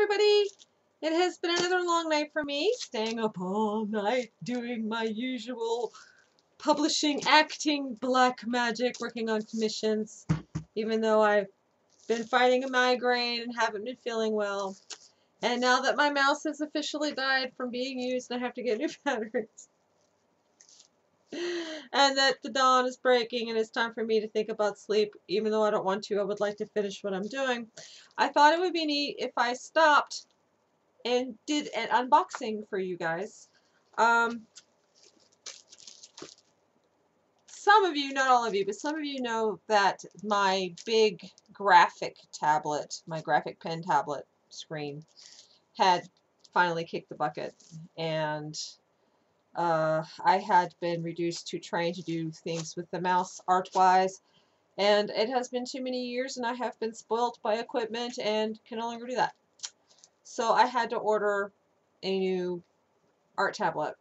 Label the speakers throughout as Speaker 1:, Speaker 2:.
Speaker 1: everybody. It has been another long night for me, staying up all night doing my usual publishing, acting, black magic, working on commissions, even though I've been fighting a migraine and haven't been feeling well. And now that my mouse has officially died from being used and I have to get new batteries, and that the dawn is breaking and it's time for me to think about sleep, even though I don't want to, I would like to finish what I'm doing. I thought it would be neat if I stopped and did an unboxing for you guys. Some of you, not all of you, but some of you know that my big graphic tablet, my graphic pen tablet screen, had finally kicked the bucket, and I had been reduced to trying to do things with the mouse art-wise, and it has been too many years and I have been spoilt by equipment and can no longer do that. So I had to order a new art tablet.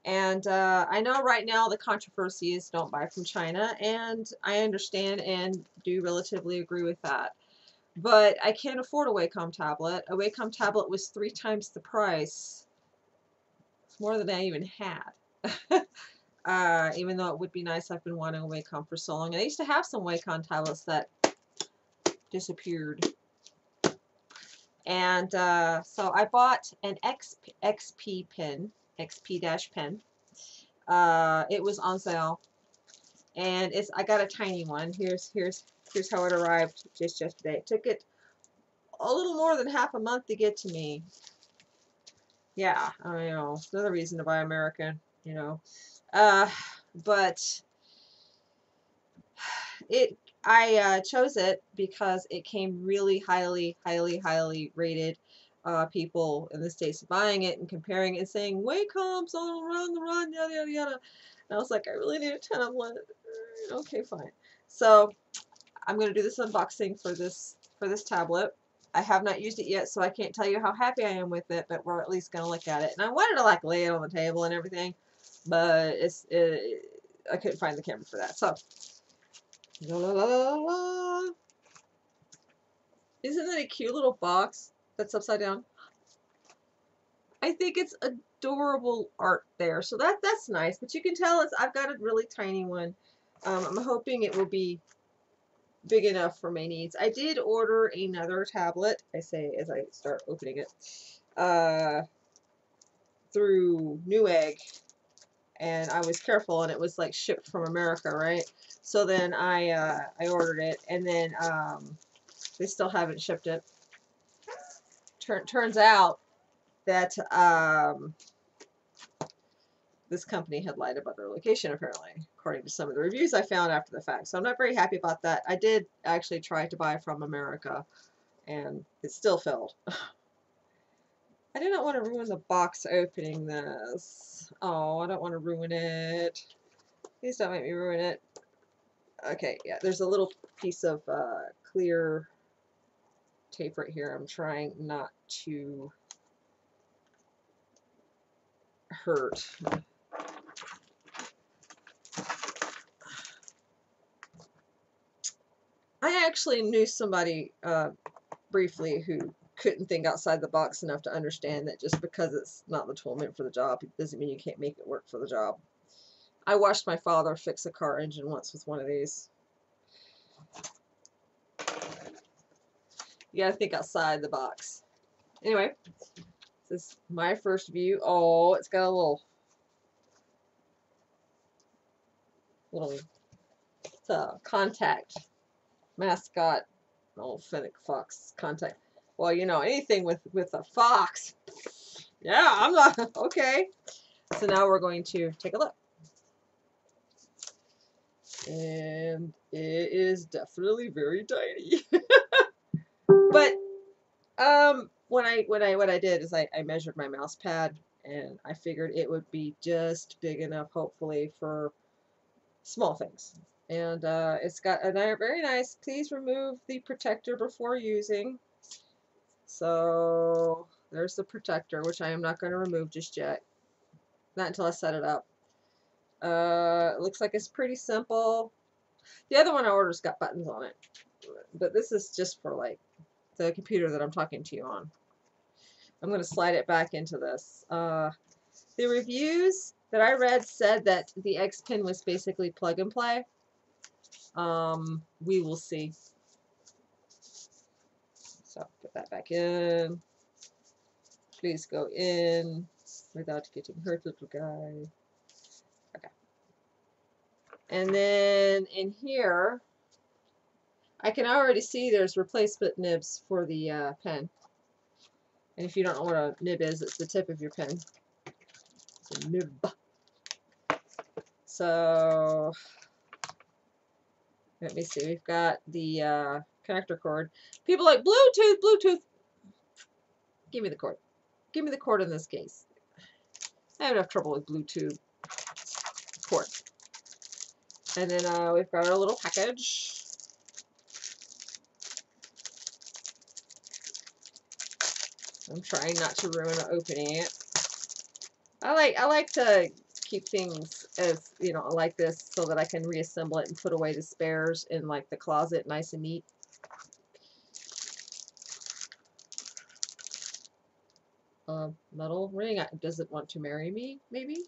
Speaker 1: And I know right now the controversy is don't buy from China, and I understand and do relatively agree with that. But I can't afford a Wacom tablet. A Wacom tablet was 3 times the price. It's more than I even had. Even though it would be nice, I've been wanting a Wacom for so long. I used to have some Wacom tablets that disappeared. And so I bought an XP pen. XP-pen. It was on sale, and I got a tiny one. Here's how it arrived just yesterday. It took it a little more than half a month to get to me. Yeah, I know, it's another reason to buy American, you know. But I chose it because it came really highly rated. People in the States buying it and comparing it and saying, Wacom's all around the run, yada, yada, yada. And I was like, I really need a tablet. Okay, fine. So I'm going to do this unboxing for this tablet. I have not used it yet, so I can't tell you how happy I am with it, but we're at least going to look at it. And I wanted to like lay it on the table and everything, but I couldn't find the camera for that. So, la, la, la, la, la. Isn't that a cute little box that's upside down? I think it's adorable art there, so that's nice. But you can tell I've got a really tiny one. I'm hoping it will be big enough for my needs. I did order another tablet. I say as I start opening it through Newegg, and I was careful, and it was like shipped from America, right? So then I ordered it, and then they still haven't shipped it. Turns out that this company had lied about their location, apparently, according to some of the reviews I found after the fact. So I'm not very happy about that. I did actually try to buy from America, and it still failed. I do not want to ruin the box opening this. Oh, I don't want to ruin it. Please don't make me ruin it. Okay, yeah, there's a little piece of clear tape right here. I'm trying not to hurt. I actually knew somebody briefly who couldn't think outside the box enough to understand that just because it's not the tool meant for the job, it doesn't mean you can't make it work for the job. I watched my father fix a car engine once with one of these. You gotta think outside the box. Anyway, this is my first view. Oh, it's got a little contact mascot. Oh, Fennec Fox contact. Well, you know, anything with a fox. Yeah, I'm not okay. So now we're going to take a look. And it is definitely very tiny. But what I did is I measured my mouse pad, and I figured it would be just big enough, hopefully, for small things. And it's got a very nice, please remove the protector before using. So there's the protector, which I am not going to remove just yet. Not until I set it up. It looks like it's pretty simple. The other one I ordered's got buttons on it, but this is just for like the computer that I'm talking to you on. I'm going to slide it back into this. The reviews that I read said that the X pin was basically plug and play. We will see. So put that back in. Please go in without getting hurt, little guy. Okay. And then in here, I can already see there's replacement nibs for the pen. And if you don't know what a nib is, it's the tip of your pen. It's a nib. So let me see. We've got the connector cord. People are like, Bluetooth, Bluetooth. Give me the cord. Give me the cord in this case. I have enough trouble with Bluetooth cord. And then we've got our little package. I'm trying not to ruin opening it. I like to keep things as, you know, like this so that I can reassemble it and put away the spares in like the closet nice and neat. Metal ring. Does it want to marry me? Maybe?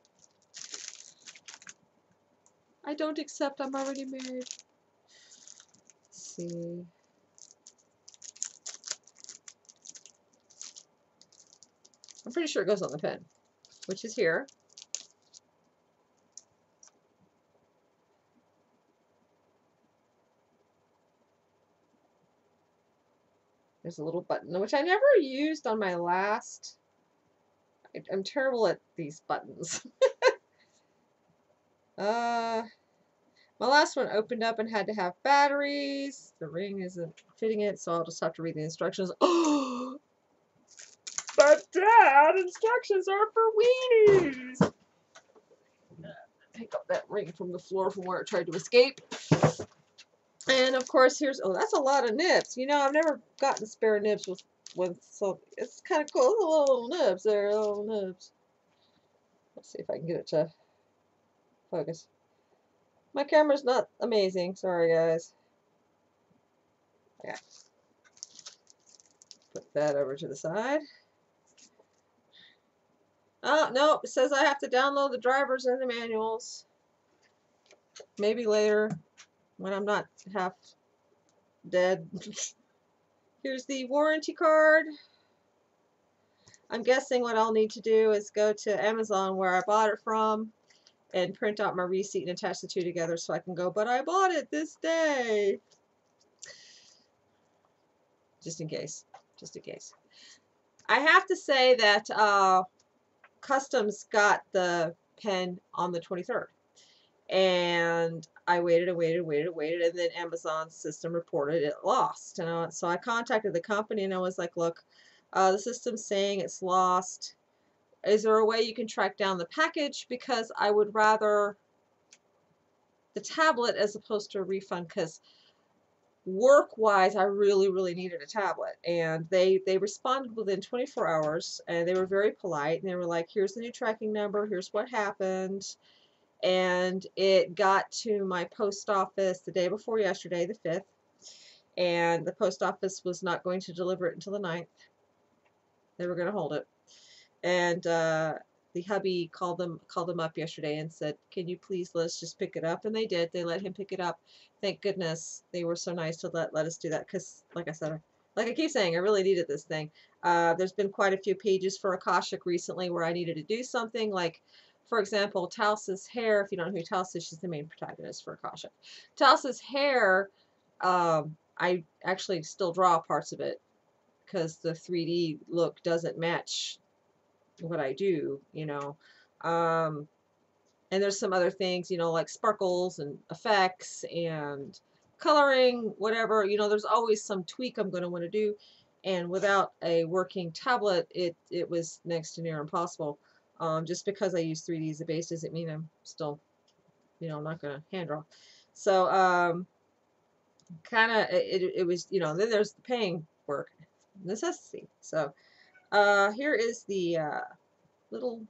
Speaker 1: I don't accept. I'm already married. Let's see. I'm pretty sure it goes on the pen, which is here. There's a little button, which I never used on my last. I'm terrible at these buttons. My last one opened up and had to have batteries. The ring isn't fitting it, so I'll just have to read the instructions. Oh, but Dad, instructions are for weenies. Pick up that ring from the floor from where it tried to escape. And of course, here's, oh, that's a lot of nibs. You know, I've never gotten spare nibs with so it's kind of cool. Little nibs there, little nibs. Let's see if I can get it to focus. My camera's not amazing. Sorry, guys. Okay. Put that over to the side. Oh, no, it says I have to download the drivers and the manuals. Maybe later when I'm not half dead. Here's the warranty card. I'm guessing what I'll need to do is go to Amazon where I bought it from and print out my receipt and attach the two together so I can go, but I bought it this day. Just in case. Just in case. I have to say that Customs got the pen on the 23rd. And I waited and waited and waited and waited, and then Amazon's system reported it lost. And so I contacted the company and I was like, look, the system's saying it's lost. Is there a way you can track down the package? Because I would rather the tablet as opposed to a refund, because work-wise, I really, really needed a tablet. And they responded within 24 hours, and they were very polite, and they were like, here's the new tracking number, here's what happened. And it got to my post office the day before yesterday, the 5th, and the post office was not going to deliver it until the 9th. They were going to hold it. And the hubby called them up yesterday and said, can you please let us just pick it up? And they did. They let him pick it up. Thank goodness they were so nice to let us do that, because like I said, like I keep saying, I really needed this thing. There's been quite a few pages for Akashic recently where I needed to do something, like, for example, Talsa's hair. If you don't know who Talsa is, she's the main protagonist for Akashic. Talsa's hair, I actually still draw parts of it because the 3D look doesn't match what I do, you know. And there's some other things, you know, like sparkles and effects and coloring, whatever. You know, there's always some tweak I'm going to want to do. And without a working tablet, it was next to near impossible. Just because I use 3D as a base doesn't mean I'm still, you know, not going to hand draw. So, kind of, it was, you know, then there's the paying work necessity. So, here is the little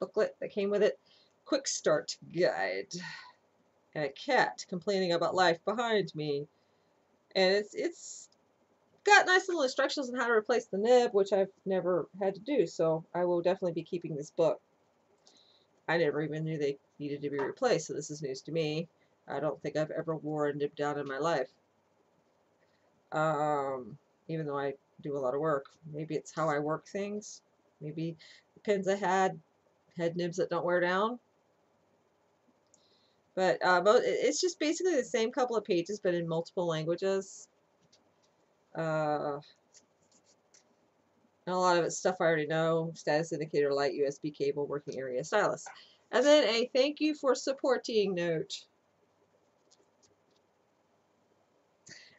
Speaker 1: booklet that came with it. Quick start guide. And a cat complaining about life behind me. And it's got nice little instructions on how to replace the nib, which I've never had to do, so I will definitely be keeping this book. I never even knew they needed to be replaced, so this is news to me. I don't think I've ever wore a nib down in my life. Even though I do a lot of work. Maybe it's how I work things. Maybe the pins I had nibs that don't wear down. But it's just basically the same couple of pages, but in multiple languages. And a lot of it's stuff I already know. Status indicator, light, USB cable, working area, stylus. And then a thank you for supporting note.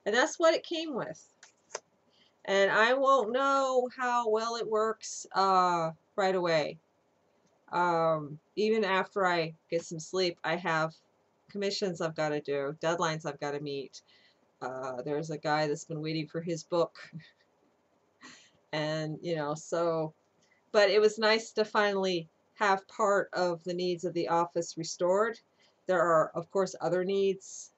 Speaker 1: And that's what it came with. And I won't know how well it works right away. Even after I get some sleep, I have commissions I've got to do, deadlines I've got to meet. There's a guy that's been waiting for his book. And, you know, so, but it was nice to finally have part of the needs of the office restored. There are, of course, other needs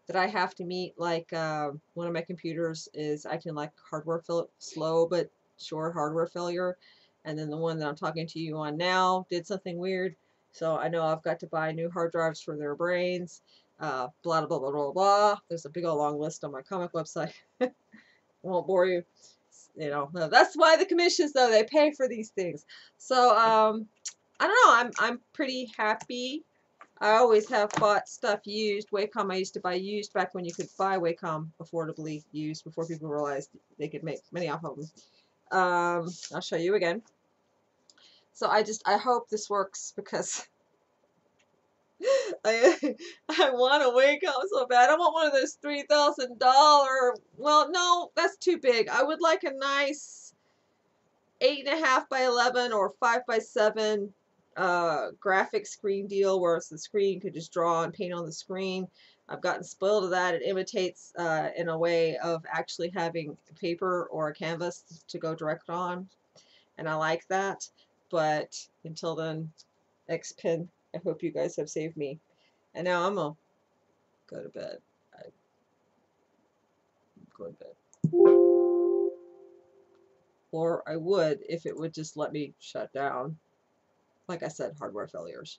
Speaker 1: that I have to meet, like one of my computers is acting like hardware slow but sure hardware failure, and then the one that I'm talking to you on now did something weird, so I know I've got to buy new hard drives for their brains, blah blah blah blah blah blah. There's a big old long list on my comic website. I won't bore you. You know, that's why the commissions, though, they pay for these things. So I don't know, I'm pretty happy. I always have bought stuff used. Wacom I used to buy used back when you could buy Wacom affordably used before people realized they could make money off of them. I'll show you again. So I hope this works because I want a Wacom so bad. I want one of those $3,000. Well, no, that's too big. I would like a nice 8.5 by 11 or 5 by 7 graphic screen deal where the screen could just draw and paint on the screen. I've gotten spoiled of that. It imitates in a way of actually having paper or a canvas to go direct on, and I like that. But until then, X Pen, I hope you guys have saved me. And now I'm gonna go to bed. I'm going to bed. Or I would if it would just let me shut down. Like I said, hardware failures.